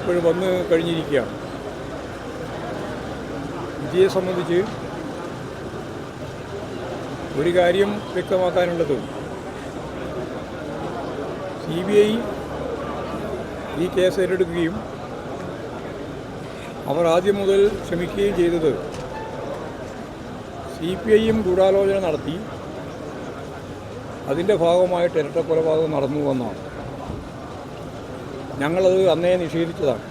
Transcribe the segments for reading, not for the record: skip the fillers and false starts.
ഇപ്പോൾ വന്ന് കഴിഞ്ഞിരിക്കുകയാണ്. വിധിയെ സംബന്ധിച്ച് ഒരു കാര്യം വ്യക്തമാക്കാനുള്ളത്, CBI ഈ കേസ് ഏറ്റെടുക്കുകയും അവർ ആദ്യം മുതൽ ശ്രമിക്കുകയും ചെയ്തത് CPIയും ഗൂഢാലോചന നടത്തി അതിൻ്റെ ഭാഗമായിട്ട് ഇരട്ട കൊലപാതകം നടന്നു എന്നാണ്. ഞങ്ങളത് അന്നേ നിഷേധിച്ചതാണ്.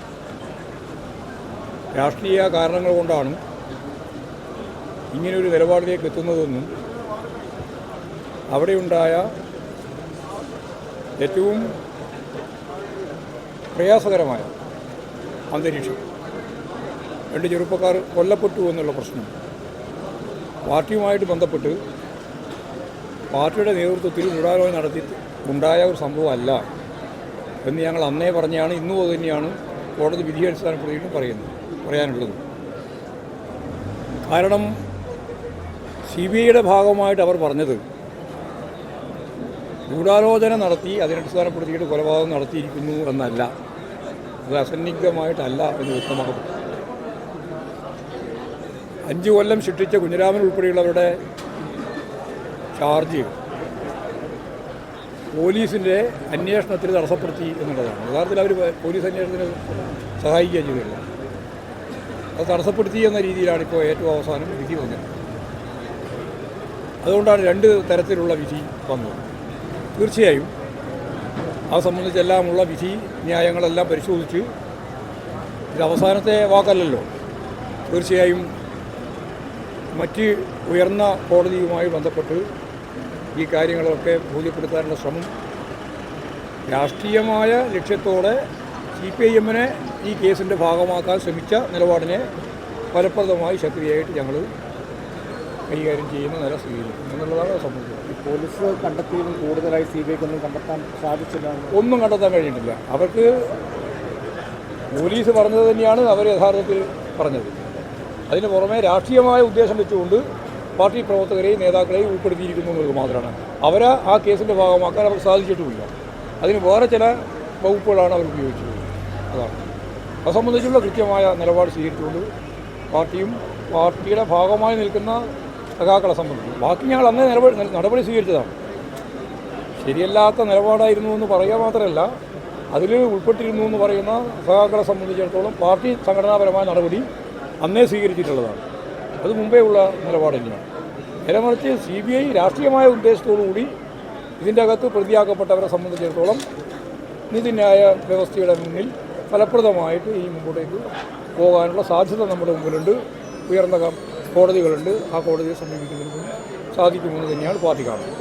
രാഷ്ട്രീയ കാരണങ്ങൾ കൊണ്ടാണ് ഇങ്ങനെയൊരു നിലപാടിലേക്ക് എത്തുന്നതെന്നും അവിടെയുണ്ടായ ഏറ്റവും പ്രയാസകരമായ അന്തരീക്ഷം, 2 ചെറുപ്പക്കാർ കൊല്ലപ്പെട്ടു എന്നുള്ള പ്രശ്നം പാർട്ടിയുമായിട്ട് ബന്ധപ്പെട്ട് പാർട്ടിയുടെ നേതൃത്വത്തിൽ ഗൂഢാലോചന നടത്തി ഉണ്ടായ ഒരു സംഭവമല്ല എന്ന് ഞങ്ങൾ അന്നേ പറഞ്ഞാണ്. ഇന്നും അത് തന്നെയാണ് കോടതി വിധി അടിസ്ഥാനപ്പെടുത്തിയിട്ടും പറയാനുള്ളത്. കാരണം CBIയുടെ ഭാഗമായിട്ട് അവർ പറഞ്ഞത് ഗൂഢാലോചന നടത്തി അതിനടിസ്ഥാനപ്പെടുത്തിയിട്ട് കൊലപാതകം നടത്തിയിരിക്കുന്നു എന്നല്ല, അത് അസന്നിഗ്ധമായിട്ടല്ല എന്ന് വ്യക്തമാക്കും. 5 കൊല്ലം ശിക്ഷിച്ച കുഞ്ഞിരാമൻ ഉൾപ്പെടെയുള്ളവരുടെ ചാർജ് പോലീസിൻ്റെ അന്വേഷണത്തിന് തടസ്സപ്പെടുത്തി എന്നുള്ളതാണ്. യഥാർത്ഥത്തിൽ അവർ പോലീസ് അന്വേഷണത്തിന് സഹായിക്കുകയും ചെയ്തില്ല. അത് തടസ്സപ്പെടുത്തി എന്ന രീതിയിലാണ് ഇപ്പോൾ ഏറ്റവും അവസാനം വിധി വന്നത്. അതുകൊണ്ടാണ് 2 തരത്തിലുള്ള വിധി വന്നത്. തീർച്ചയായും അത് സംബന്ധിച്ചെല്ലാമുള്ള വിധി ന്യായങ്ങളെല്ലാം പരിശോധിച്ച് ഇത് അവസാനത്തെ വാക്കല്ലല്ലോ. തീർച്ചയായും മറ്റ് ഉയർന്ന കോടതിയുമായി ബന്ധപ്പെട്ട് ഈ കാര്യങ്ങളൊക്കെ ബോധ്യപ്പെടുത്താനുള്ള ശ്രമം രാഷ്ട്രീയമായ ലക്ഷ്യത്തോടെ CPIഎമ്മിനെ ഈ കേസിൻ്റെ ഭാഗമാക്കാൻ ശ്രമിച്ച നിലപാടിനെ ഫലപ്രദമായി ശക്തിയായിട്ട് ഞങ്ങൾ കൈകാര്യം ചെയ്യുന്ന നില സ്വീകരിക്കും എന്നുള്ളതാണ് സംബന്ധിച്ചത്. ഈ പോലീസ് കണ്ടെത്തിയതും കൂടുതലായി CBIക്കൊന്നും കണ്ടെത്താൻ സാധിച്ചില്ല, ഒന്നും കണ്ടെത്താൻ കഴിഞ്ഞിട്ടില്ല. അവർക്ക് പോലീസ് പറഞ്ഞത് തന്നെയാണ് അവർ യഥാർത്ഥത്തിൽ പറഞ്ഞത്. അതിന് പുറമെ രാഷ്ട്രീയമായ ഉദ്ദേശം വെച്ചുകൊണ്ട് പാർട്ടി പ്രവർത്തകരെയും നേതാക്കളെയും ഉൾപ്പെടുത്തിയിരിക്കുന്നു എന്നുള്ളത് മാത്രമാണ്. അവരെ ആ കേസിൻ്റെ ഭാഗമാക്കാൻ അവർക്ക് സാധിച്ചിട്ടുമില്ല. അതിന് വേറെ ചില വകുപ്പുകളാണ് അവർ ഉപയോഗിച്ചത്. അതാണ് അത് സംബന്ധിച്ചുള്ള കൃത്യമായ നിലപാട് സ്വീകരിച്ചുകൊണ്ട് പാർട്ടിയുടെ ഭാഗമായി നിൽക്കുന്ന സഖാക്കളെ സംബന്ധിച്ച് ബാക്കി ഞങ്ങൾ അന്നേ നടപടി സ്വീകരിച്ചതാണ്. ശരിയല്ലാത്ത നിലപാടായിരുന്നു എന്ന് പറയുക മാത്രമല്ല, അതിൽ ഉൾപ്പെട്ടിരുന്നു എന്ന് പറയുന്ന സഖാക്കളെ സംബന്ധിച്ചിടത്തോളം പാർട്ടി സംഘടനാപരമായ നടപടി അന്നേ സ്വീകരിച്ചിട്ടുള്ളതാണ്. അത് മുമ്പേ ഉള്ള നിലപാട് തന്നെയാണ്. നേരെമറിച്ച് CBI രാഷ്ട്രീയമായ ഉദ്ദേശത്തോടുകൂടി ഇതിൻ്റെ അകത്ത് പ്രതിയാക്കപ്പെട്ടവരെ സംബന്ധിച്ചിടത്തോളം നീതിന്യായ വ്യവസ്ഥയുടെ മുന്നിൽ ഫലപ്രദമായിട്ട് ഈ മുമ്പോട്ടേക്ക് പോകാനുള്ള സാധ്യത നമ്മുടെ മുമ്പിലുണ്ട്. ഉയർന്ന കോടതികളുണ്ട്. ആ കോടതിയെ സമീപിക്കുന്നതിന് സാധിക്കുമെന്ന് തന്നെയാണ് പാർട്ടി കാണുന്നത്.